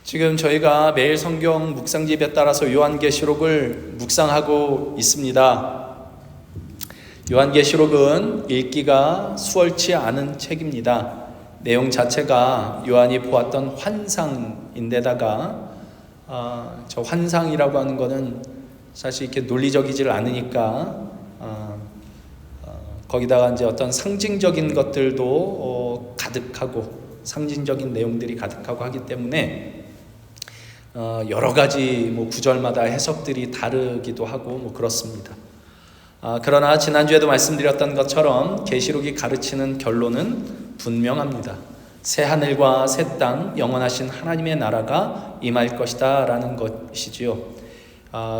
지금 저희가 매일 성경 묵상집에 따라서 요한계시록을 묵상하고 있습니다. 요한계시록은 읽기가 수월치 않은 책입니다. 내용 자체가 요한이 보았던 환상인데다가 저 환상이라고 하는 것은 사실 이렇게 논리적이질 않으니까 거기다가 이제 어떤 상징적인 것들도 가득하고 상징적인 내용들이 가득하고 하기 때문에 여러 가지 구절마다 해석들이 다르기도 하고 그렇습니다. 그러나 지난주에도 말씀드렸던 것처럼 계시록이 가르치는 결론은 분명합니다. 새 하늘과 새 땅, 영원하신 하나님의 나라가 임할 것이다 라는 것이지요.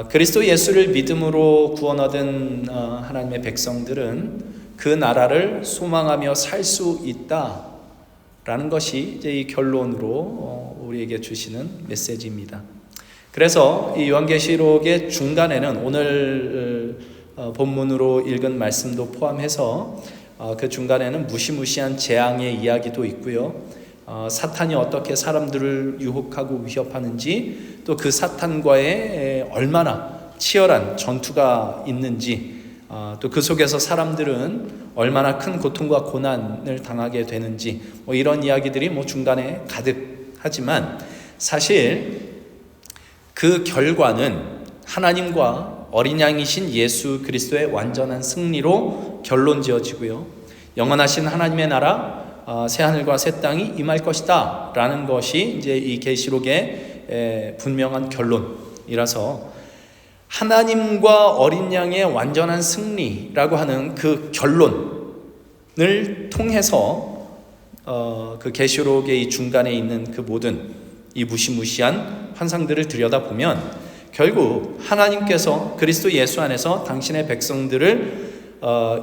그리스도 예수를 믿음으로 구원 얻은 하나님의 백성들은 그 나라를 소망하며 살 수 있다 라는 것이 이제 이 결론으로 우리에게 주시는 메시지입니다. 그래서 이 요한계시록의 중간에는 오늘 본문으로 읽은 말씀도 포함해서 그 중간에는 무시무시한 재앙의 이야기도 있고요. 사탄이 어떻게 사람들을 유혹하고 위협하는지, 또 그 사탄과의 얼마나 치열한 전투가 있는지, 또 그 속에서 사람들은 얼마나 큰 고통과 고난을 당하게 되는지 이런 이야기들이 중간에 가득하지만 사실 그 결과는 하나님과 어린 양이신 예수 그리스도의 완전한 승리로 결론 지어지고요. 영원하신 하나님의 나라, 새 하늘과 새 땅이 임할 것이다 라는 것이 이제 이 계시록의 분명한 결론이라서 하나님과 어린 양의 완전한 승리라고 하는 그 결론을 통해서 그 계시록의 이 중간에 있는 그 모든 이 무시무시한 환상들을 들여다보면 결국 하나님께서 그리스도 예수 안에서 당신의 백성들을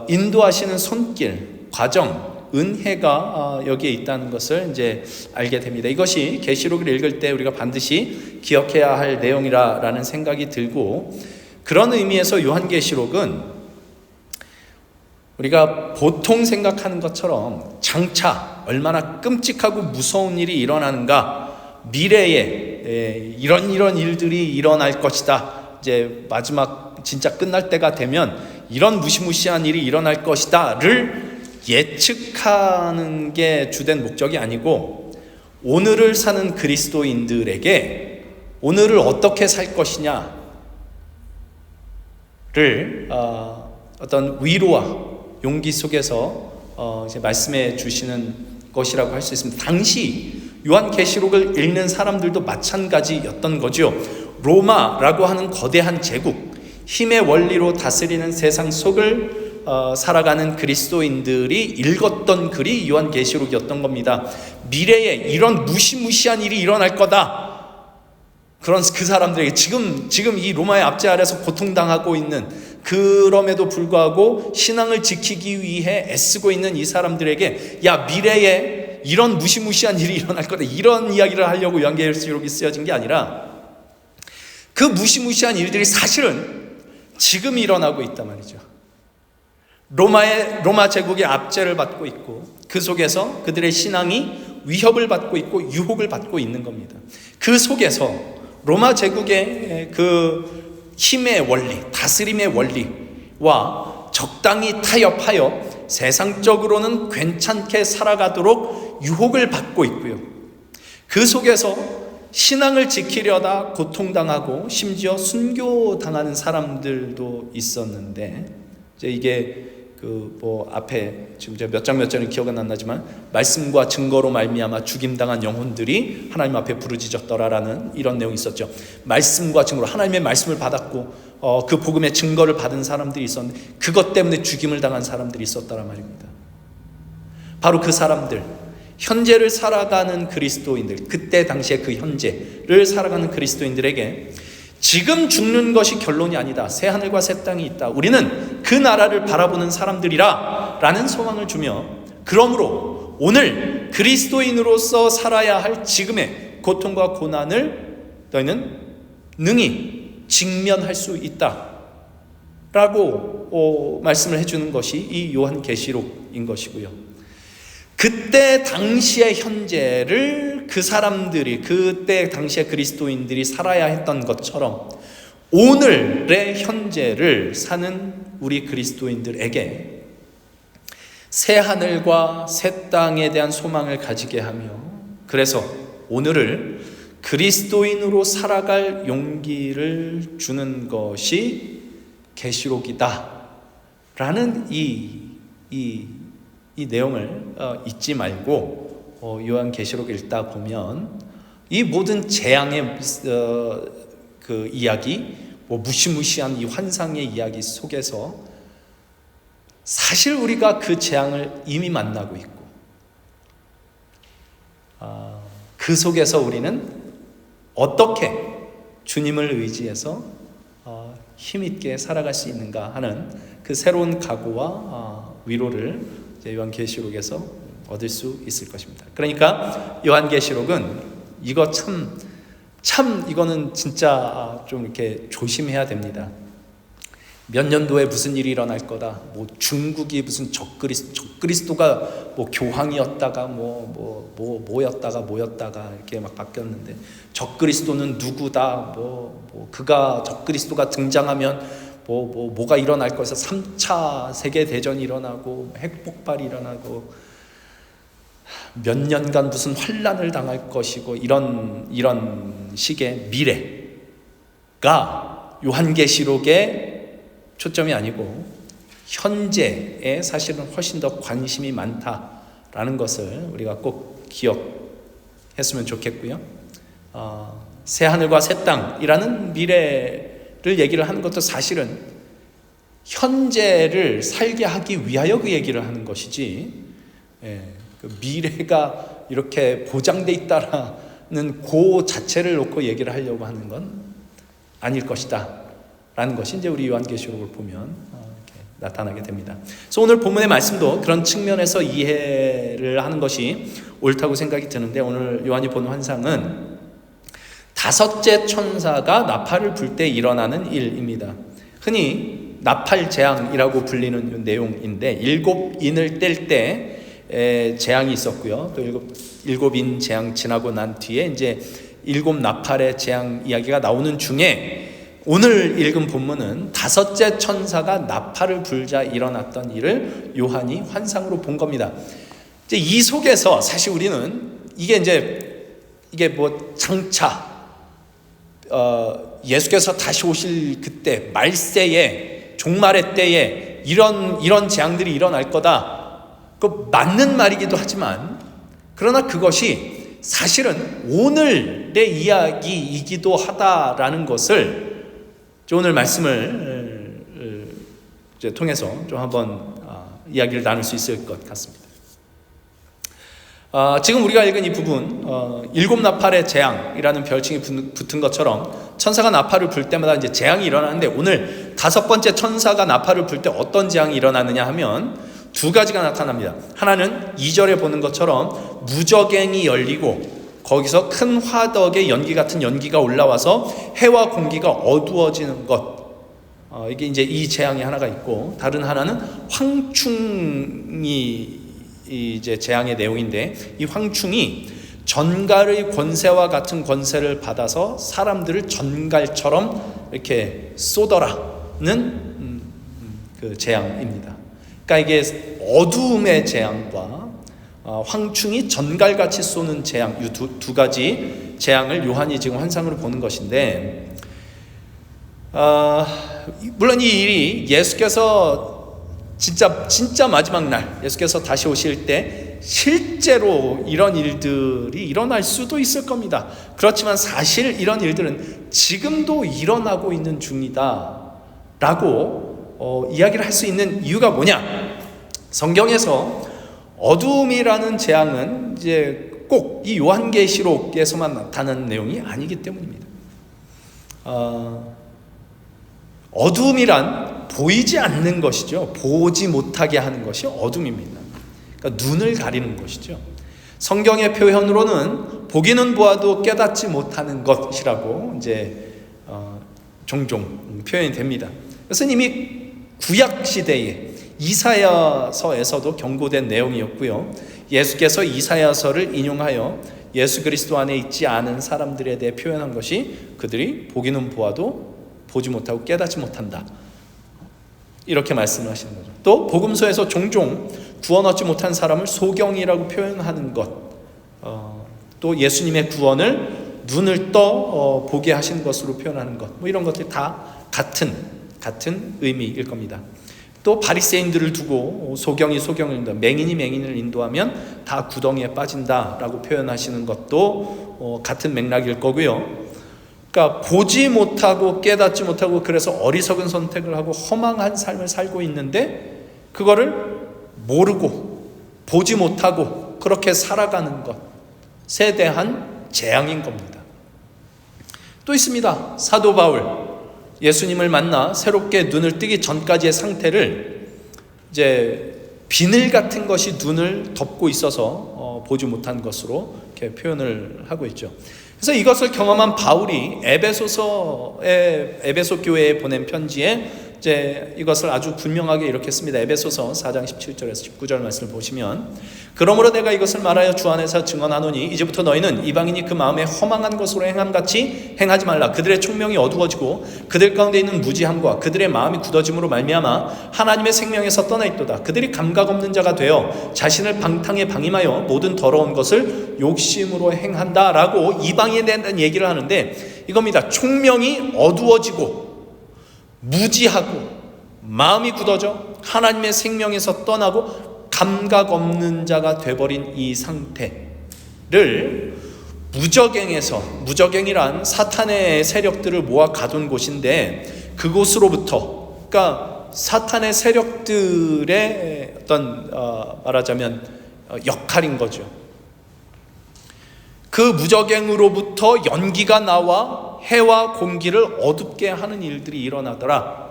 인도하시는 손길, 과정, 은혜가 여기에 있다는 것을 이제 알게 됩니다. 이것이 계시록을 읽을 때 우리가 반드시 기억해야 할 내용이라는 생각이 들고, 그런 의미에서 요한계시록은 우리가 보통 생각하는 것처럼 장차 얼마나 끔찍하고 무서운 일이 일어나는가, 미래에 이런 일들이 일어날 것이다, 이제 마지막 진짜 끝날 때가 되면 이런 무시무시한 일이 일어날 것이다를 예측하는 게 주된 목적이 아니고, 오늘을 사는 그리스도인들에게 오늘을 어떻게 살 것이냐를 어떤 위로와 용기 속에서 이제 말씀해 주시는 것이라고 할 수 있습니다. 당시 요한계시록을 읽는 사람들도 마찬가지였던 거죠. 로마라고 하는 거대한 제국, 힘의 원리로 다스리는 세상 속을 살아가는 그리스도인들이 읽었던 글이 요한계시록이었던 겁니다. 미래에 이런 무시무시한 일이 일어날 거다, 그런 그 사람들에게 지금 이 로마의 압제 아래서 고통당하고 있는, 그럼에도 불구하고 신앙을 지키기 위해 애쓰고 있는 이 사람들에게 야, 미래에 이런 무시무시한 일이 일어날 거다, 이런 이야기를 하려고 요한계시록이 쓰여진 게 아니라 그 무시무시한 일들이 사실은 지금 일어나고 있단 말이죠. 로마 제국의 압제를 받고 있고, 그 속에서 그들의 신앙이 위협을 받고 있고 유혹을 받고 있는 겁니다. 그 속에서 로마 제국의 그 힘의 원리, 다스림의 원리와 적당히 타협하여 세상적으로는 괜찮게 살아가도록 유혹을 받고 있고요. 그 속에서 신앙을 지키려다 고통당하고 심지어 순교당하는 사람들도 있었는데, 이게 앞에 지금 제가 몇 장을 기억은 안 나지만, 말씀과 증거로 말미암아 죽임당한 영혼들이 하나님 앞에 부르짖었더라라는 이런 내용이 있었죠. 말씀과 증거로, 하나님의 말씀을 받았고 그 복음의 증거를 받은 사람들이 있었는데, 그것 때문에 죽임을 당한 사람들이 있었다란 말입니다. 바로 그 사람들, 현재를 살아가는 그리스도인들, 그때 당시에 그 현재를 살아가는 그리스도인들에게 지금 죽는 것이 결론이 아니다, 새 하늘과 새 땅이 있다, 우리는 그 나라를 바라보는 사람들이라 라는 소망을 주며, 그러므로 오늘 그리스도인으로서 살아야 할 지금의 고통과 고난을 너희는 능히 직면할 수 있다 라고 말씀을 해주는 것이 이 요한계시록인 것이고요. 그때 당시의 현재를 그 사람들이 그때 당시에 그리스도인들이 살아야 했던 것처럼 오늘의 현재를 사는 우리 그리스도인들에게 새 하늘과 새 땅에 대한 소망을 가지게 하며, 그래서 오늘을 그리스도인으로 살아갈 용기를 주는 것이 계시록이다 라는 이 내용을 잊지 말고 요한계시록 읽다 보면 이 모든 재앙의 그 이야기, 무시무시한 이 환상의 이야기 속에서 사실 우리가 그 재앙을 이미 만나고 있고, 그 속에서 우리는 어떻게 주님을 의지해서 힘있게 살아갈 수 있는가 하는 그 새로운 각오와 위로를 요한계시록에서 얻을 수 있을 것입니다. 그러니까 요한계시록은 이거 참 이거는 진짜 좀 이렇게 조심해야 됩니다. 몇 년도에 무슨 일이 일어날 거다. 중국이 무슨 적그리스도가 교황이었다가 뭐였다가 이렇게 막 바뀌었는데, 적그리스도는 누구다. 그가 적그리스도가 등장하면 뭐가 일어날 것에서 3차 세계 대전이 일어나고 핵폭발이 일어나고 몇 년간 무슨 환란을 당할 것이고, 이런 식의 미래가 요한계시록의 초점이 아니고 현재에 사실은 훨씬 더 관심이 많다라는 것을 우리가 꼭 기억했으면 좋겠고요. 새 하늘과 새 땅이라는 미래를 얘기를 하는 것도 사실은 현재를 살게 하기 위하여 그 얘기를 하는 것이지, 그 미래가 이렇게 보장돼 있다라는 그 자체를 놓고 얘기를 하려고 하는 건 아닐 것이다 라는 것이 이제 우리 요한계시록을 보면 이렇게 나타나게 됩니다. 그래서 오늘 본문의 말씀도 그런 측면에서 이해를 하는 것이 옳다고 생각이 드는데, 오늘 요한이 본 환상은 다섯째 천사가 나팔을 불 때 일어나는 일입니다. 흔히 나팔 재앙이라고 불리는 내용인데, 7인을 뗄 때 재앙이 있었고요. 또 일곱 인 재앙 지나고 난 뒤에 이제 7 나팔의 재앙 이야기가 나오는 중에 오늘 읽은 본문은 다섯째 천사가 나팔을 불자 일어났던 일을 요한이 환상으로 본 겁니다. 이제 이 속에서 사실 우리는 이게 장차 예수께서 다시 오실 그때 말세에, 종말의 때에 이런 재앙들이 일어날 거다. 그 맞는 말이기도 하지만, 그러나 그것이 사실은 오늘의 이야기이기도 하다라는 것을 오늘 말씀을 통해서 좀 한번 이야기를 나눌 수 있을 것 같습니다. 지금 우리가 읽은 이 부분, 7 나팔의 재앙이라는 별칭이 붙은 것처럼 천사가 나팔을 불 때마다 이제 재앙이 일어나는데, 오늘 5번째 천사가 나팔을 불 때 어떤 재앙이 일어나느냐 하면 2가지가 나타납니다. 하나는 2절에 보는 것처럼 무저갱이 열리고 거기서 큰 화덕의 연기 같은 연기가 올라와서 해와 공기가 어두워지는 것, 이게 이제 이 재앙이 하나가 있고, 다른 하나는 황충이 이제 재앙의 내용인데, 이 황충이 전갈의 권세와 같은 받아서 사람들을 전갈처럼 이렇게 쏟아라는 그 재앙입니다. 그러니까 이게 어두움의 재앙과 황충이 전갈같이 쏘는 재앙, 이 두 가지 재앙을 요한이 지금 환상으로 보는 것인데, 물론 이 일이 예수께서 진짜 마지막 날 예수께서 다시 오실 때 실제로 이런 일들이 일어날 수도 있을 겁니다. 그렇지만 사실 이런 일들은 지금도 일어나고 있는 중이다 라고 이야기를 할 수 있는 이유가 뭐냐? 성경에서 어두움이라는 재앙은 이제 꼭 이 요한계시록에서만 나타나는 내용이 아니기 때문입니다. 어두움이란 보이지 않는 것이죠. 보지 못하게 하는 것이 어둠입니다. 그러니까 눈을 가리는 것이죠. 성경의 표현으로는 보기는 보아도 깨닫지 못하는 것이라고 이제 종종 표현이 됩니다. 그래서 이미 구약 시대에 이사야서에서도 경고된 내용이었고요. 예수께서 이사야서를 인용하여 예수 그리스도 안에 있지 않은 사람들에 대해 표현한 것이 그들이 보기는 보아도 보지 못하고 깨닫지 못한다, 이렇게 말씀을 하시는 거죠. 또 복음서에서 종종 구원 얻지 못한 사람을 소경이라고 표현하는 것, 또 예수님의 구원을 눈을 떠 보게 하신 것으로 표현하는 것, 뭐 이런 것들이 다 같은 의미일 겁니다. 또 바리새인들을 두고 소경이 소경을 인도하면, 맹인이 맹인을 인도하면 다 구덩이에 빠진다라고 표현하시는 것도 같은 맥락일 거고요. 그러니까 보지 못하고 깨닫지 못하고 그래서 어리석은 선택을 하고 허망한 삶을 살고 있는데 그거를 모르고 보지 못하고 그렇게 살아가는 것에 대한 재앙인 겁니다. 또 있습니다. 사도 바울, 예수님을 만나 새롭게 눈을 뜨기 전까지의 상태를 이제 비늘 같은 것이 눈을 덮고 있어서 보지 못한 것으로 이렇게 표현을 하고 있죠. 그래서 이것을 경험한 바울이 에베소 교회에 보낸 편지에 이제 이것을 아주 분명하게 이렇게 씁니다. 에베소서 4장 17절에서 19절 말씀을 보시면, 그러므로 내가 이것을 말하여 주 안에서 증언하노니 이제부터 너희는 이방인이 그 마음에 허망한 것으로 행함같이 행하지 말라. 그들의 총명이 어두워지고 그들 가운데 있는 무지함과 그들의 마음이 굳어짐으로 말미암아 하나님의 생명에서 떠나 있도다. 그들이 감각 없는 자가 되어 자신을 방탕에 방임하여 모든 더러운 것을 욕심으로 행한다라고 이방인에 대한 얘기를 하는데 이겁니다. 총명이 어두워지고 무지하고 마음이 굳어져 하나님의 생명에서 떠나고 감각 없는 자가 돼버린 이 상태를 무저갱이란 사탄의 세력들을 모아 가둔 곳인데, 그곳으로부터, 그러니까 사탄의 세력들의 어떤 말하자면 역할인 거죠. 그 무저갱으로부터 연기가 나와 해와 공기를 어둡게 하는 일들이 일어나더라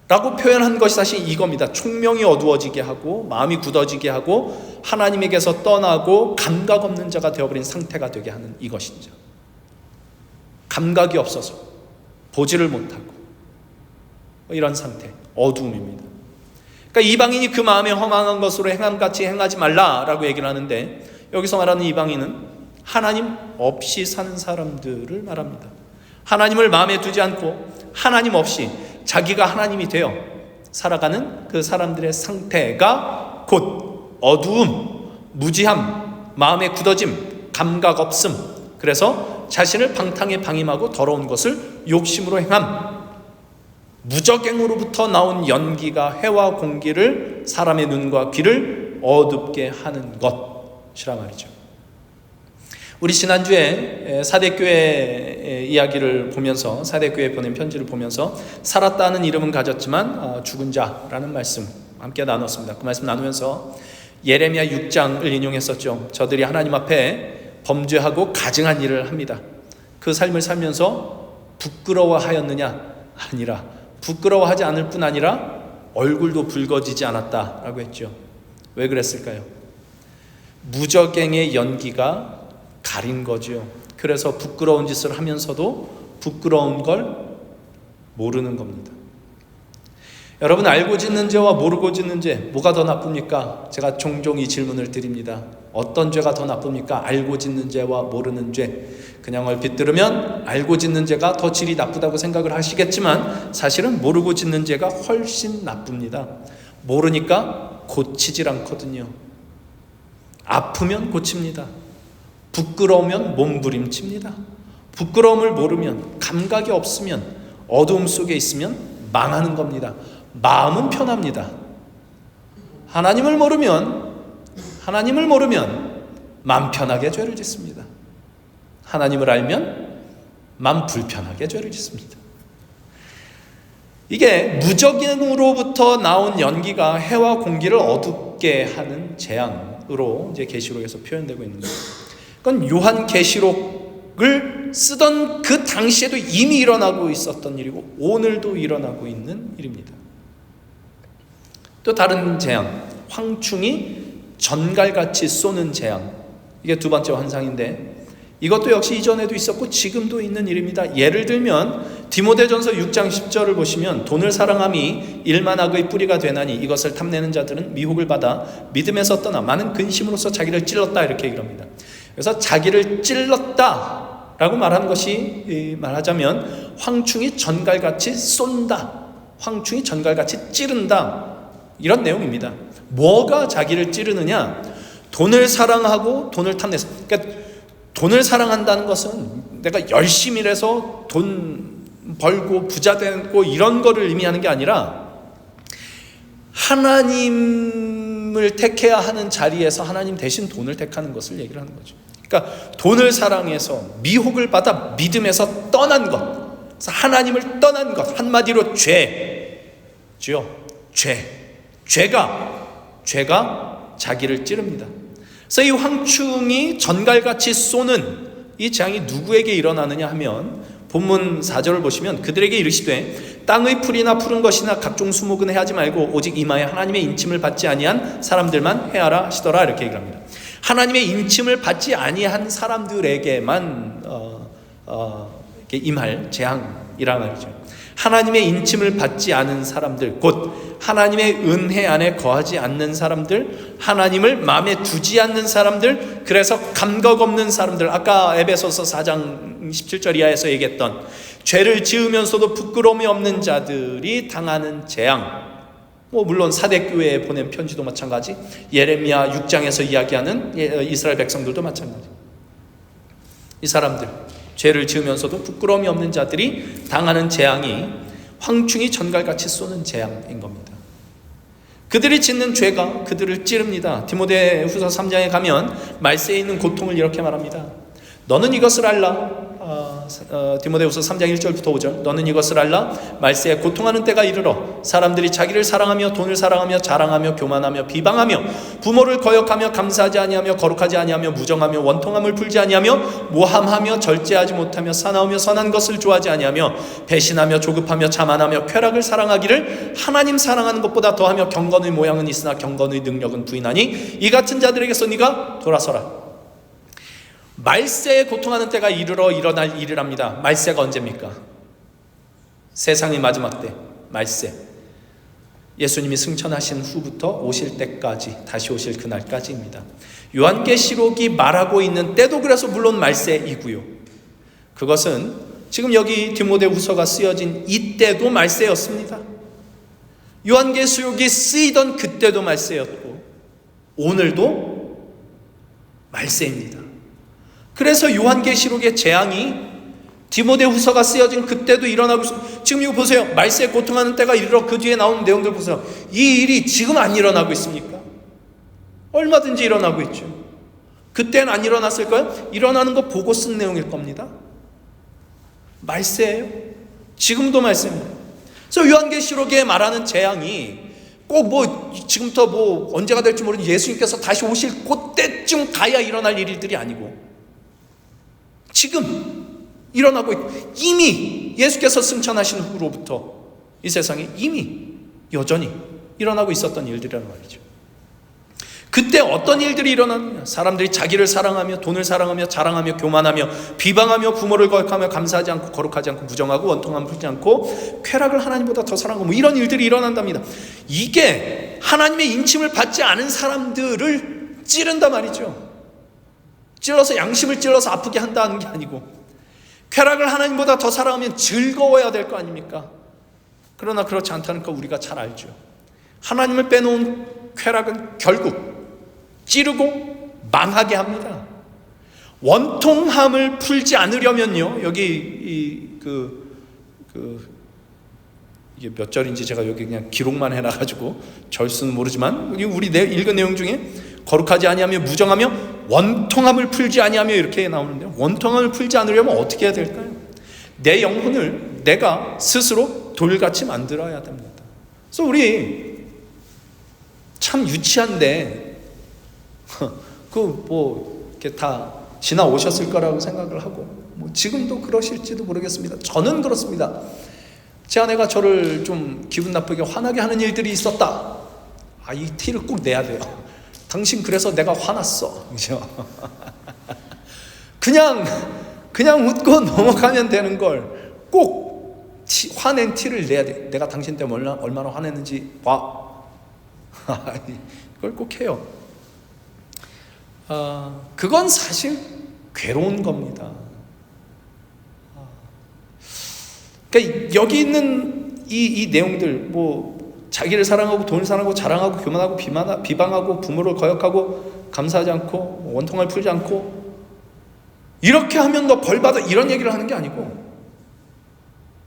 라고 표현한 것이 사실 이겁니다. 총명이 어두워지게 하고 마음이 굳어지게 하고 하나님에게서 떠나고 감각 없는 자가 되어버린 상태가 되게 하는 이것이죠. 감각이 없어서 보지를 못하고 이런 상태, 어두움입니다. 그러니까 이방인이 그 마음에 허망한 것으로 행함같이 행하지 말라라고 얘기를 하는데, 여기서 말하는 이방인은 하나님 없이 사는 사람들을 말합니다. 하나님을 마음에 두지 않고 하나님 없이 자기가 하나님이 되어 살아가는 그 사람들의 상태가 곧 어두움, 무지함, 마음의 굳어짐, 감각 없음, 그래서 자신을 방탕에 방임하고 더러운 것을 욕심으로 행함, 무저갱으로부터 나온 연기가 해와 공기를, 사람의 눈과 귀를 어둡게 하는 것이라 말이죠. 우리 지난주에 사대교회 이야기를 보면서, 사대교회 보낸 편지를 보면서 살았다는 이름은 가졌지만 죽은 자라는 말씀 함께 나눴습니다. 그 말씀 나누면서 예레미야 6장을 인용했었죠. 저들이 하나님 앞에 범죄하고 가증한 일을 합니다. 그 삶을 살면서 부끄러워하였느냐? 아니라 부끄러워하지 않을 뿐 아니라 얼굴도 붉어지지 않았다라고 했죠. 왜 그랬을까요? 무저갱의 연기가 가린 거죠. 그래서 부끄러운 짓을 하면서도 부끄러운 걸 모르는 겁니다. 여러분, 알고 짓는 죄와 모르고 짓는 죄, 뭐가 더 나쁩니까? 제가 종종 이 질문을 드립니다. 어떤 죄가 더 나쁩니까? 알고 짓는 죄와 모르는 죄. 그냥 얼핏 들으면 알고 짓는 죄가 더 질이 나쁘다고 생각을 하시겠지만 사실은 모르고 짓는 죄가 훨씬 나쁩니다. 모르니까 고치질 않거든요. 아프면 고칩니다. 부끄러우면 몸부림칩니다. 부끄러움을 모르면, 감각이 없으면, 어두움 속에 있으면 망하는 겁니다. 마음은 편합니다. 하나님을 모르면 마음 편하게 죄를 짓습니다. 하나님을 알면 마음 불편하게 죄를 짓습니다. 이게 무저갱으로부터 나온 연기가 해와 공기를 어둡게 하는 재앙으로 이제 계시록에서 표현되고 있는 거예요. 그건 요한계시록을 쓰던 그 당시에도 이미 일어나고 있었던 일이고 오늘도 일어나고 있는 일입니다. 또 다른 재앙, 황충이 전갈같이 쏘는 재앙, 이게 두 번째 환상인데 이것도 역시 이전에도 있었고 지금도 있는 일입니다. 예를 들면 디모데전서 6장 10절을 보시면 돈을 사랑함이 일만악의 뿌리가 되나니 이것을 탐내는 자들은 미혹을 받아 믿음에서 떠나 많은 근심으로써 자기를 찔렀다, 이렇게 얘기합니다. 그래서 자기를 찔렀다라고 말하는 것이 말하자면 황충이 전갈같이 쏜다, 황충이 전갈같이 찌른다, 이런 내용입니다. 뭐가 자기를 찌르느냐? 돈을 사랑하고 돈을 탐내서. 그러니까 돈을 사랑한다는 것은 내가 열심히 일해서 돈 벌고 부자 되고 이런 거를 의미하는 게 아니라 하나님을 택해야 하는 자리에서 하나님 대신 돈을 택하는 것을 얘기를 하는 거죠. 그러니까 돈을 사랑해서 미혹을 받아 믿음에서 떠난 것, 그래서 하나님을 떠난 것, 한마디로 죄죠. 죄가 자기를 찌릅니다. 그래서 이 황충이 전갈같이 쏘는 이 재앙이 누구에게 일어나느냐 하면 본문 4절을 보시면 그들에게 이르시되 땅의 풀이나 푸른 것이나 각종 수목은 해하지 말고 오직 이마에 하나님의 인침을 받지 아니한 사람들만 해하라 하시더라, 이렇게 얘기를 합니다. 하나님의 인침을 받지 아니한 사람들에게만 이렇게 임할 재앙이라 말이죠. 하나님의 인침을 받지 않은 사람들, 곧 하나님의 은혜 안에 거하지 않는 사람들, 하나님을 마음에 두지 않는 사람들, 그래서 감각 없는 사람들, 아까 에베소서 4장 17절 이하에서 얘기했던 죄를 지으면서도 부끄러움이 없는 자들이 당하는 재앙, 물론 사대교회에 보낸 편지도 마찬가지, 예레미야 6장에서 이야기하는 이스라엘 백성들도 마찬가지. 이 사람들, 죄를 지으면서도 부끄러움이 없는 자들이 당하는 재앙이 황충이 전갈같이 쏘는 재앙인 겁니다. 그들이 짓는 죄가 그들을 찌릅니다. 디모데후서 3장에 가면 말세에 있는 고통을 이렇게 말합니다. 너는 이것을 알라. 디모데후서 3장 1절부터 5절. 너는 이것을 알라. 말세에 고통하는 때가 이르러 사람들이 자기를 사랑하며 돈을 사랑하며 자랑하며 교만하며 비방하며 부모를 거역하며 감사하지 아니하며 거룩하지 아니하며 무정하며 원통함을 풀지 아니하며 모함하며 절제하지 못하며 사나우며 선한 것을 좋아하지 아니하며 배신하며 조급하며 자만하며 쾌락을 사랑하기를 하나님 사랑하는 것보다 더하며 경건의 모양은 있으나 경건의 능력은 부인하니 이 같은 자들에게서 네가 돌아서라. 말세에 고통하는 때가 이르러 일어날 일이랍니다. 말세가 언제입니까? 세상의 마지막 때, 말세. 예수님이 승천하신 후부터 오실 때까지, 다시 오실 그날까지입니다. 요한계시록이 말하고 있는 때도 그래서 물론 말세이고요. 그것은 지금 여기 디모데후서가 쓰여진 이때도 말세였습니다. 요한계시록이 쓰이던 그때도 말세였고 오늘도 말세입니다. 그래서 요한계시록의 재앙이 디모데후서가 쓰여진 그때도 일어나고 있습니다. 지금 이거 보세요. 말세에 고통하는 때가 이르러 그 뒤에 나오는 내용들 보세요. 이 일이 지금 안 일어나고 있습니까? 얼마든지 일어나고 있죠. 그때는 안 일어났을까요? 일어나는 거 보고 쓴 내용일 겁니다. 말세예요. 지금도 말세입니다. 그래서 요한계시록에 말하는 재앙이 꼭 지금부터 언제가 될지 모르는 예수님께서 다시 오실 그때쯤 가야 일어날 일들이 아니고 지금 일어나고 있고 이미 예수께서 승천하신 후로부터 이 세상에 이미 여전히 일어나고 있었던 일들이란 말이죠. 그때 어떤 일들이 일어나느냐? 사람들이 자기를 사랑하며 돈을 사랑하며 자랑하며 교만하며 비방하며 부모를 거역하며 감사하지 않고 거룩하지 않고 무정하고 원통함을 풀지 않고 쾌락을 하나님보다 더 사랑하고 이런 일들이 일어난답니다. 이게 하나님의 인침을 받지 않은 사람들을 찌른단 말이죠. 찔러서 양심을 찔러서 아프게 한다는 게 아니고 쾌락을 하나님보다 더 사랑하면 즐거워야 될 거 아닙니까? 그러나 그렇지 않다는 거 우리가 잘 알죠. 하나님을 빼놓은 쾌락은 결국 찌르고 망하게 합니다. 원통함을 풀지 않으려면요, 여기 이게 몇 절인지 제가 여기 그냥 기록만 해놔가지고 절수는 모르지만 우리 읽은 내용 중에 거룩하지 아니하며 무정하며 원통함을 풀지 아니하며 이렇게 나오는데요. 원통함을 풀지 않으려면 어떻게 해야 될까요? 내 영혼을 내가 스스로 돌같이 만들어야 됩니다. 그래서 우리 참 유치한데 이렇게 다 지나오셨을 거라고 생각을 하고 지금도 그러실지도 모르겠습니다. 저는 그렇습니다. 제 아내가 저를 좀 기분 나쁘게 화나게 하는 일들이 있었다. 이 티를 꼭 내야 돼요. 당신 그래서 내가 화났어. 그죠? 그냥 웃고 넘어가면 되는 걸 꼭 화낸 티를 내야 돼. 내가 당신 때문에 얼마나 화냈는지 봐. 그걸 꼭 해요. 그건 사실 괴로운 겁니다. 그러니까 여기 있는 이 내용들, 자기를 사랑하고 돈을 사랑하고 자랑하고 교만하고 비방하고 부모를 거역하고 감사하지 않고 원통을 풀지 않고 이렇게 하면 너 벌 받아, 이런 얘기를 하는 게 아니고,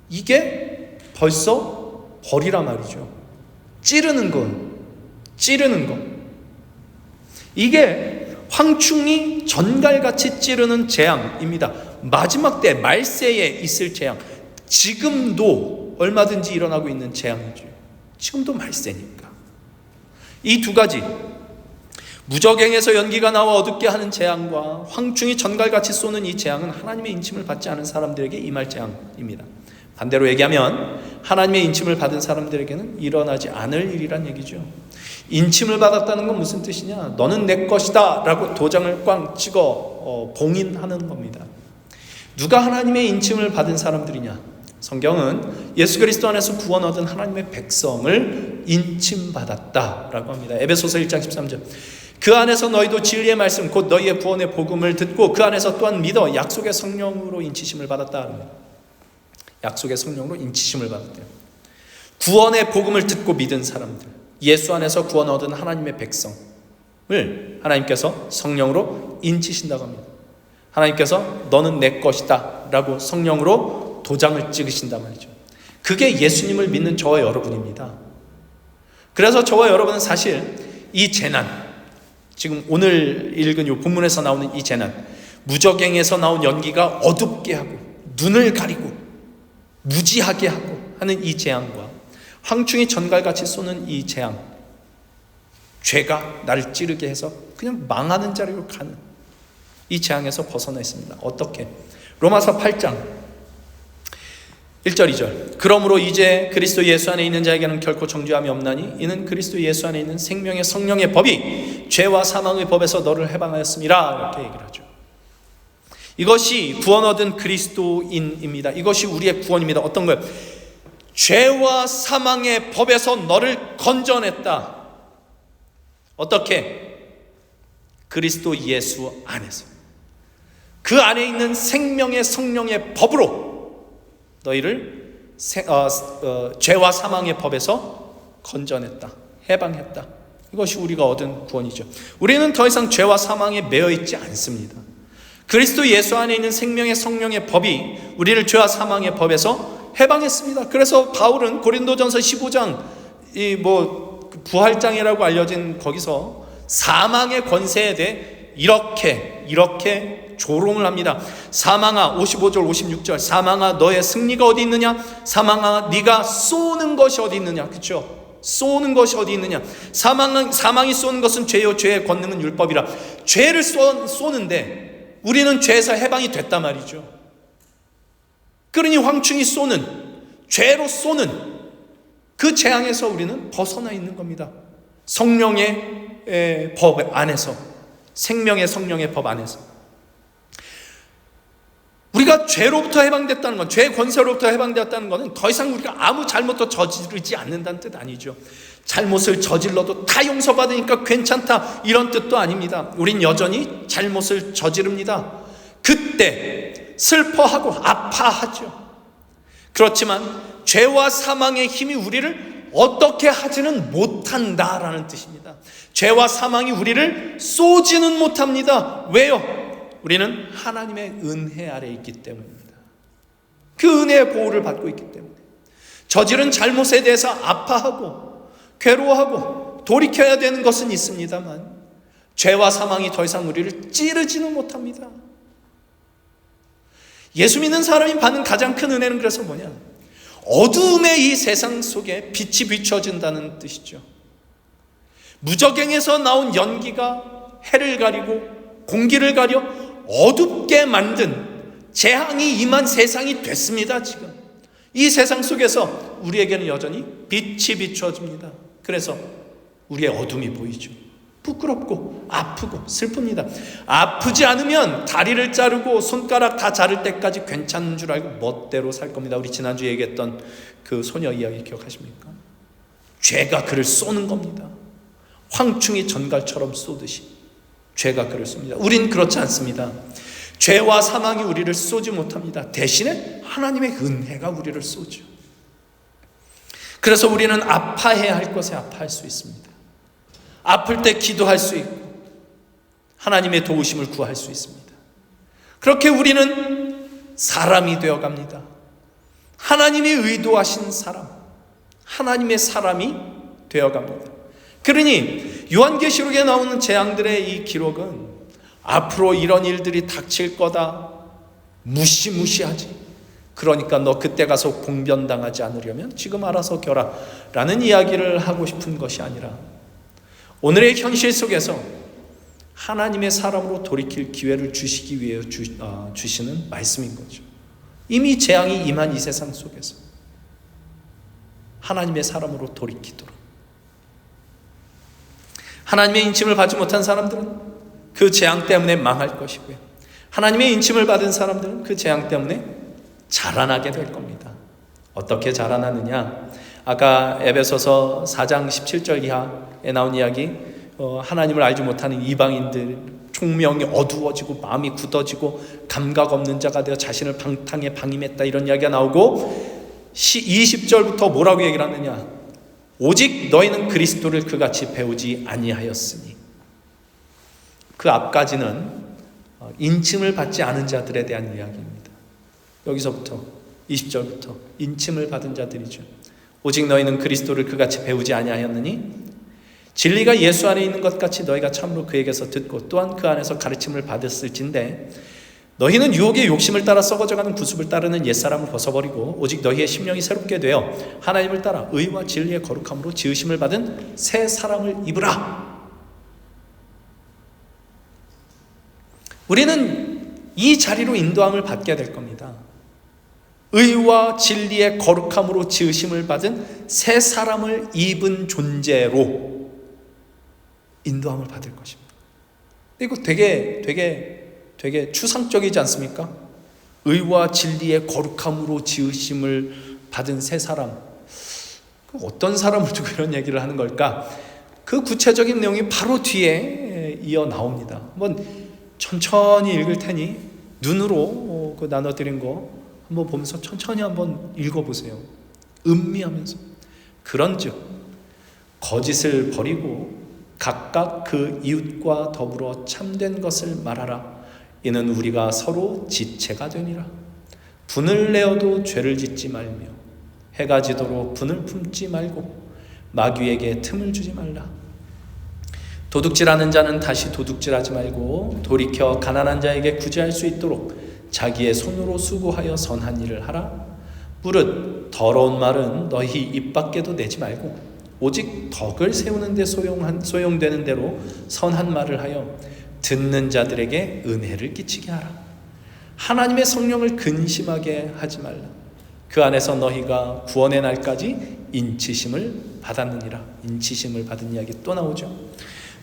이게 벌써 벌이라 말이죠. 찌르는 거. 이게 황충이 전갈같이 찌르는 재앙입니다. 마지막 때 말세에 있을 재앙, 지금도 얼마든지 일어나고 있는 재앙이죠. 지금도 말세니까. 이 두 가지, 무적행에서 연기가 나와 어둡게 하는 재앙과 황충이 전갈같이 쏘는 이 재앙은 하나님의 인침을 받지 않은 사람들에게 임할 재앙입니다. 반대로 얘기하면 하나님의 인침을 받은 사람들에게는 일어나지 않을 일이란 얘기죠. 인침을 받았다는 건 무슨 뜻이냐? 너는 내 것이다 라고 도장을 꽝 찍어 봉인하는 겁니다. 누가 하나님의 인침을 받은 사람들이냐? 성경은 예수 그리스도 안에서 구원 얻은 하나님의 백성을 인침받았다라고 합니다. 에베소서 1장 13절. 그 안에서 너희도 진리의 말씀 곧 너희의 구원의 복음을 듣고 그 안에서 또한 믿어 약속의 성령으로 인치심을 받았다. 약속의 성령으로 인치심을 받았대요. 구원의 복음을 듣고 믿은 사람들, 예수 안에서 구원 얻은 하나님의 백성을 하나님께서 성령으로 인치신다고 합니다. 하나님께서 너는 내 것이다 라고 성령으로 도장을 찍으신단 말이죠. 그게 예수님을 믿는 저와 여러분입니다. 그래서 저와 여러분은 사실 이 재난, 지금 오늘 읽은 이 본문에서 나오는 이 재난, 무적행에서 나온 연기가 어둡게 하고 눈을 가리고 무지하게 하고 하는 이 재앙과 황충이 전갈같이 쏘는 이 재앙, 죄가 나를 찌르게 해서 그냥 망하는 자리로 가는 이 재앙에서 벗어나 있습니다. 어떻게? 로마서 8장 1절 2절. 그러므로 이제 그리스도 예수 안에 있는 자에게는 결코 정죄함이 없나니 이는 그리스도 예수 안에 있는 생명의 성령의 법이 죄와 사망의 법에서 너를 해방하였음이라. 이렇게 얘기를 하죠. 이것이 구원 얻은 그리스도인입니다. 이것이 우리의 구원입니다. 어떤 거예요? 죄와 사망의 법에서 너를 건져냈다. 어떻게? 그리스도 예수 안에서. 그 안에 있는 생명의 성령의 법으로 너희를 죄와 사망의 법에서 건져냈다. 해방했다. 이것이 우리가 얻은 구원이죠. 우리는 더 이상 죄와 사망에 매여 있지 않습니다. 그리스도 예수 안에 있는 생명의 성령의 법이 우리를 죄와 사망의 법에서 해방했습니다. 그래서 바울은 고린도전서 15장 부활장이라고 알려진 거기서 사망의 권세에 대해 이렇게 조롱을 합니다. 사망아, 55절 56절. 사망아, 너의 승리가 어디 있느냐? 사망아, 네가 쏘는 것이 어디 있느냐? 그렇죠? 쏘는 것이 어디 있느냐? 사망이 쏘는 것은 죄요, 죄의 권능은 율법이라. 죄를 쏘는데 우리는 죄에서 해방이 됐단 말이죠. 그러니 황충이 쏘는, 죄로 쏘는 그 재앙에서 우리는 벗어나 있는 겁니다. 성령의 법 안에서, 생명의 성령의 법 안에서. 우리가 죄로부터 해방됐다는 건, 죄의 권세로부터 해방되었다는 것은 더 이상 우리가 아무 잘못도 저지르지 않는다는 뜻 아니죠. 잘못을 저질러도 다 용서받으니까 괜찮다, 이런 뜻도 아닙니다. 우린 여전히 잘못을 저지릅니다. 그때 슬퍼하고 아파하죠. 그렇지만 죄와 사망의 힘이 우리를 어떻게 하지는 못한다라는 뜻입니다. 죄와 사망이 우리를 쏘지는 못합니다. 왜요? 우리는 하나님의 은혜 아래 있기 때문입니다. 그 은혜의 보호를 받고 있기 때문에. 저지른 잘못에 대해서 아파하고 괴로워하고 돌이켜야 되는 것은 있습니다만 죄와 사망이 더 이상 우리를 찌르지는 못합니다. 예수 믿는 사람이 받는 가장 큰 은혜는 그래서 뭐냐? 어두움의 이 세상 속에 빛이 비춰진다는 뜻이죠. 무적행에서 나온 연기가 해를 가리고 공기를 가려 어둡게 만든 재앙이 임한 세상이 됐습니다. 지금 이 세상 속에서 우리에게는 여전히 빛이 비춰집니다. 그래서 우리의 어둠이 보이죠. 부끄럽고 아프고 슬픕니다. 아프지 않으면 다리를 자르고 손가락 다 자를 때까지 괜찮은 줄 알고 멋대로 살 겁니다. 우리 지난주에 얘기했던 그 소녀 이야기 기억하십니까? 죄가 그를 쏘는 겁니다. 황충이 전갈처럼 쏘듯이 죄가 그를 쏩니다. 우린 그렇지 않습니다. 죄와 사망이 우리를 쏘지 못합니다. 대신에 하나님의 은혜가 우리를 쏘죠. 그래서 우리는 아파해야 할 것에 아파할 수 있습니다. 아플 때 기도할 수 있고 하나님의 도우심을 구할 수 있습니다. 그렇게 우리는 사람이 되어갑니다. 하나님이 의도하신 사람, 하나님의 사람이 되어갑니다. 그러니 요한계시록에 나오는 재앙들의 이 기록은 앞으로 이런 일들이 닥칠 거다, 무시무시하지, 그러니까 너 그때 가서 공변당하지 않으려면 지금 알아서 겨라 라는 이야기를 하고 싶은 것이 아니라 오늘의 현실 속에서 하나님의 사람으로 돌이킬 기회를 주시기 위해 주시는 말씀인 거죠. 이미 재앙이 임한 이 세상 속에서 하나님의 사람으로 돌이키도록, 하나님의 인침을 받지 못한 사람들은 그 재앙 때문에 망할 것이고요, 하나님의 인침을 받은 사람들은 그 재앙 때문에 자라나게 될 겁니다. 어떻게 자라나느냐? 아까 에베소서 4장 17절 이하에 나온 이야기, 하나님을 알지 못하는 이방인들, 총명이 어두워지고 마음이 굳어지고 감각 없는 자가 되어 자신을 방탕에 방임했다, 이런 이야기가 나오고 20절부터 뭐라고 얘기를 하느냐? 오직 너희는 그리스도를 그같이 배우지 아니하였으니. 그 앞까지는 인침을 받지 않은 자들에 대한 이야기입니다. 여기서부터 20절부터 인침을 받은 자들이죠. 오직 너희는 그리스도를 그같이 배우지 아니하였느니 진리가 예수 안에 있는 것 같이 너희가 참으로 그에게서 듣고 또한 그 안에서 가르침을 받았을진데 너희는 유혹의 욕심을 따라 썩어져가는 구습을 따르는 옛사람을 벗어버리고 오직 너희의 심령이 새롭게 되어 하나님을 따라 의와 진리의 거룩함으로 지으심을 받은 새 사람을 입으라. 우리는 이 자리로 인도함을 받게 될 겁니다. 의와 진리의 거룩함으로 지으심을 받은 새 사람을 입은 존재로 인도함을 받을 것입니다. 이거 되게 추상적이지 않습니까? 의와 진리의 거룩함으로 지으심을 받은 새 사람. 어떤 사람을 두고 이런 얘기를 하는 걸까? 그 구체적인 내용이 바로 뒤에 이어 나옵니다. 한번 천천히 읽을 테니 눈으로 그 나눠드린 거 한번 보면서 천천히 한번 읽어보세요. 음미하면서. 그런즉 거짓을 버리고 각각 그 이웃과 더불어 참된 것을 말하라. 이는 우리가 서로 지체가 되니라. 분을 내어도 죄를 짓지 말며 해가 지도록 분을 품지 말고 마귀에게 틈을 주지 말라. 도둑질하는 자는 다시 도둑질하지 말고 돌이켜 가난한 자에게 구제할 수 있도록 자기의 손으로 수고하여 선한 일을 하라. 무릇 더러운 말은 너희 입 밖에도 내지 말고 오직 덕을 세우는 데 소용되는 대로 선한 말을 하여 듣는 자들에게 은혜를 끼치게 하라. 하나님의 성령을 근심하게 하지 말라. 그 안에서 너희가 구원의 날까지 인치심을 받았느니라. 인치심을 받은 이야기 또 나오죠.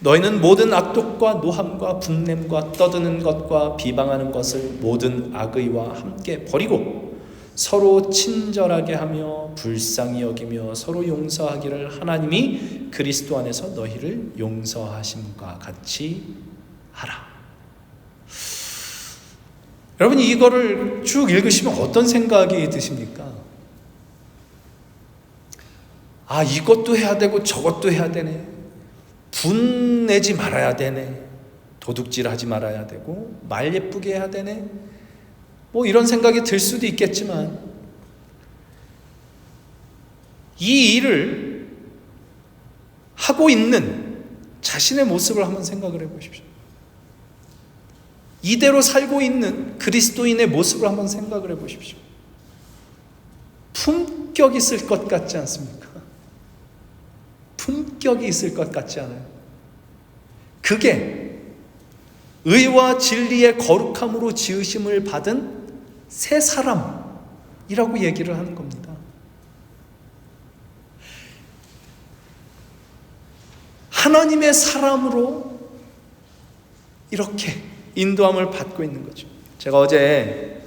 너희는 모든 악독과 노함과 분냄과 떠드는 것과 비방하는 것을 모든 악의와 함께 버리고 서로 친절하게 하며 불쌍히 여기며 서로 용서하기를 하나님이 그리스도 안에서 너희를 용서하심과 같이 하라. 여러분, 이거를 쭉 읽으시면 어떤 생각이 드십니까? 아, 이것도 해야 되고 저것도 해야 되네. 분내지 말아야 되네. 도둑질하지 말아야 되고 말 예쁘게 해야 되네. 뭐 이런 생각이 들 수도 있겠지만 이 일을 하고 있는 자신의 모습을 한번 생각을 해보십시오. 이대로 살고 있는 그리스도인의 모습을 한번 생각을 해보십시오. 품격 있을 것 같지 않습니까? 품격이 있을 것 같지 않아요? 그게 의와 진리의 거룩함으로 지으심을 받은 새 사람이라고 얘기를 하는 겁니다. 하나님의 사람으로 이렇게 인도함을 받고 있는 거죠. 제가 어제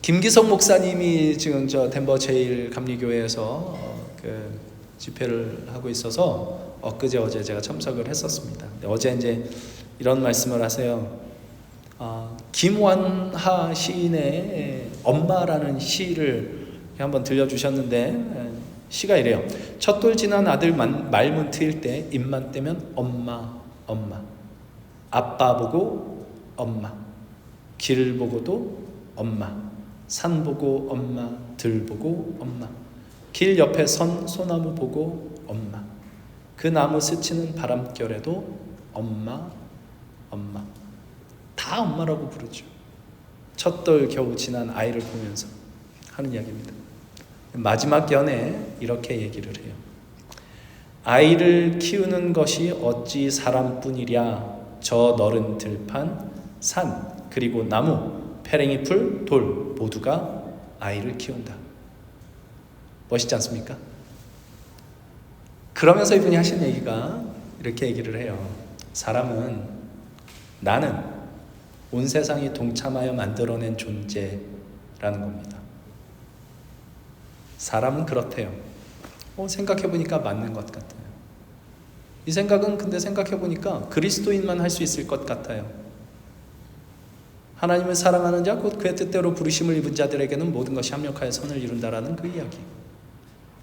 김기성 목사님이 지금 저 덴버 제1감리교회에서 그 집회를 하고 있어서 어제 제가 참석을 했었습니다. 어제 이제 이런 말씀을 하세요. 김완하 시인의 엄마라는 시를 한번 들려주셨는데, 시가 이래요. 첫돌 지난 아들 말문 트일 때 입만 떼면 엄마 엄마, 아빠 보고 엄마, 길 보고도 엄마, 산 보고 엄마, 들 보고 엄마, 길 옆에 선 소나무 보고 엄마, 그 나무 스치는 바람결에도 엄마 엄마. 다 엄마라고 부르죠. 첫돌 겨우 지난 아이를 보면서 하는 이야기입니다. 마지막 연에 이렇게 얘기를 해요. 아이를 키우는 것이 어찌 사람뿐이랴. 저 너른 들판, 산, 그리고 나무, 페랭이 풀, 돌 모두가 아이를 키운다. 멋있지 않습니까? 그러면서 이분이 하신 얘기가 이렇게 얘기를 해요. 사람은, 나는 온 세상이 동참하여 만들어낸 존재라는 겁니다. 사람은 그렇대요. 생각해보니까 맞는 것 같아요. 이 생각은 근데 생각해보니까 그리스도인만 할 수 있을 것 같아요. 하나님을 사랑하는 자, 곧 그의 뜻대로 부르심을 입은 자들에게는 모든 것이 합력하여 선을 이룬다라는 그 이야기.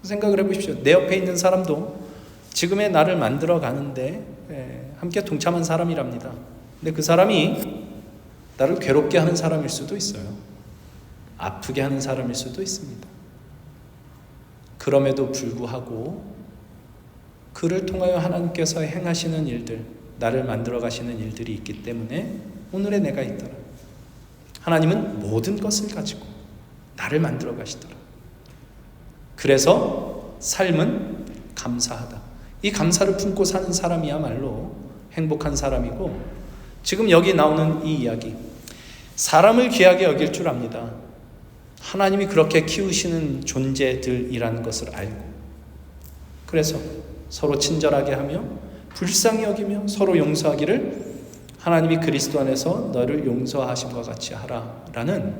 생각을 해보십시오. 내 옆에 있는 사람도 지금의 나를 만들어 가는데 함께 동참한 사람이랍니다. 근데 그 사람이 나를 괴롭게 하는 사람일 수도 있어요. 아프게 하는 사람일 수도 있습니다. 그럼에도 불구하고 그를 통하여 하나님께서 행하시는 일들, 나를 만들어 가시는 일들이 있기 때문에 오늘의 내가 있더라. 하나님은 모든 것을 가지고 나를 만들어 가시더라. 그래서 삶은 감사하다. 이 감사를 품고 사는 사람이야말로 행복한 사람이고, 지금 여기 나오는 이 이야기, 사람을 귀하게 여길 줄 압니다. 하나님이 그렇게 키우시는 존재들이라는 것을 알고, 그래서 서로 친절하게 하며 불쌍히 여기며 서로 용서하기를 하나님이 그리스도 안에서 너를 용서하심과 같이 하라라는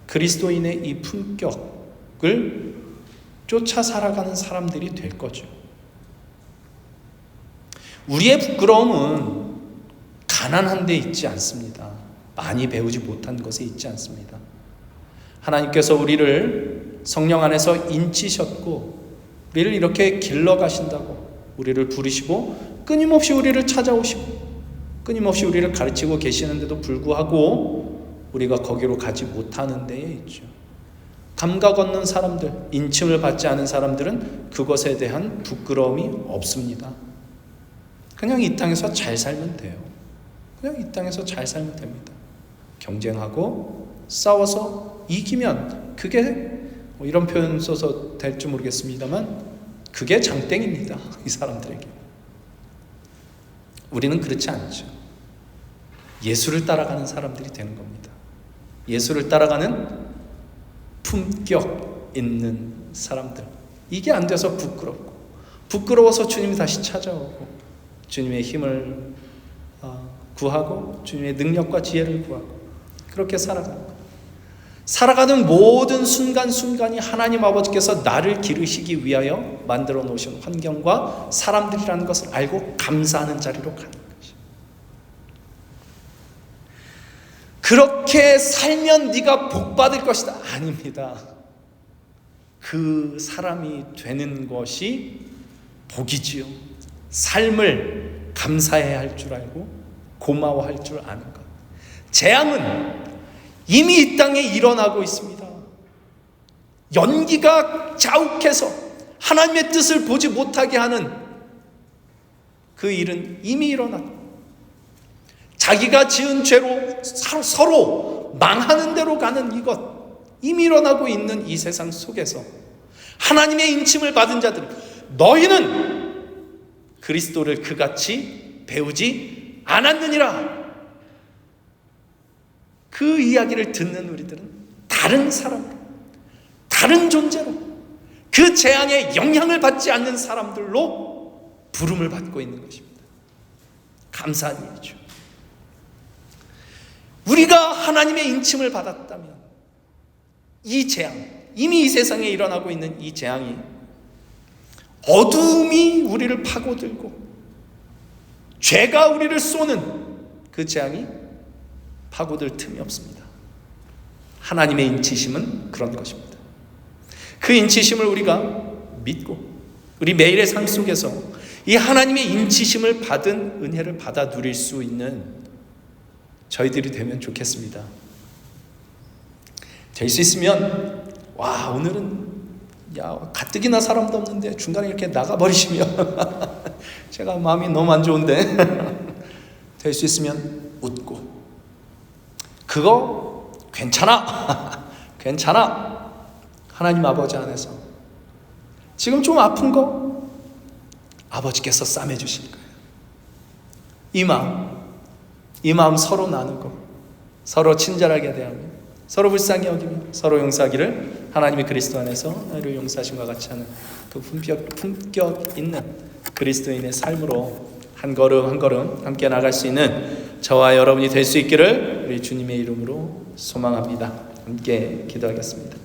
그리스도인의 이 품격을 쫓아 살아가는 사람들이 될 거죠. 우리의 부끄러움은 가난한 데 있지 않습니다. 많이 배우지 못한 것에 있지 않습니다. 하나님께서 우리를 성령 안에서 인치셨고 우리를 이렇게 길러가신다고 우리를 부르시고 끊임없이 우리를 찾아오시고 끊임없이 우리를 가르치고 계시는데도 불구하고 우리가 거기로 가지 못하는 데에 있죠. 감각 없는 사람들, 인침을 받지 않은 사람들은 그것에 대한 부끄러움이 없습니다. 그냥 이 땅에서 잘 살면 돼요. 그냥 이 땅에서 잘 살면 됩니다. 경쟁하고 싸워서 이기면 그게 이런 표현 써서 될지 모르겠습니다만 그게 장땡입니다. 이 사람들에게. 우리는 그렇지 않죠. 예수를 따라가는 사람들이 되는 겁니다. 예수를 따라가는 품격 있는 사람들. 이게 안 돼서 부끄럽고, 부끄러워서 주님이 다시 찾아오고 주님의 힘을 구하고 주님의 능력과 지혜를 구하고 그렇게 살아가는 거예요. 살아가는 모든 순간순간이 하나님 아버지께서 나를 기르시기 위하여 만들어 놓으신 환경과 사람들이라는 것을 알고 감사하는 자리로 가는 것이죠. 그렇게 살면 네가 복 받을 것이다. 아닙니다. 그 사람이 되는 것이 복이지요. 삶을 감사해야 할 줄 알고 고마워할 줄 아는 것. 재앙은 이미 이 땅에 일어나고 있습니다. 연기가 자욱해서 하나님의 뜻을 보지 못하게 하는 그 일은 이미 일어났고, 자기가 지은 죄로 서로 망하는 대로 가는 이것 이미 일어나고 있는 이 세상 속에서 하나님의 인침을 받은 자들, 너희는 그리스도를 그같이 배우지 않았느니라. 그 이야기를 듣는 우리들은 다른 사람으로, 다른 존재로, 그 재앙의 영향을 받지 않는 사람들로 부름을 받고 있는 것입니다. 감사한 일이죠. 우리가 하나님의 인침을 받았다면 이 재앙, 이미 이 세상에 일어나고 있는 이 재앙이, 어둠이 우리를 파고들고 죄가 우리를 쏘는 그 재앙이 파고들 틈이 없습니다. 하나님의 인치심은 그런 것입니다. 그 인치심을 우리가 믿고 우리 매일의 삶 속에서 이 하나님의 인치심을 받은 은혜를 받아 누릴 수 있는 저희들이 되면 좋겠습니다. 될 수 있으면 와, 오늘은 가뜩이나 사람도 없는데 중간에 이렇게 나가버리시면 제가 마음이 너무 안 좋은데 될 수 있으면 웃고 그거 괜찮아 괜찮아 하나님 아버지 안에서 지금 좀 아픈 거 아버지께서 싸매주실 거예요. 이 마음 서로 나누고 서로 친절하게 대하며 서로 불쌍히 여기며 서로 용서하기를 하나님이 그리스도 안에서 너희를 용서하심과 같이 하는 그 품격 있는 그리스도인의 삶으로 한 걸음 한 걸음 함께 나갈 수 있는 저와 여러분이 될 수 있기를 우리 주님의 이름으로 소망합니다. 함께 기도하겠습니다.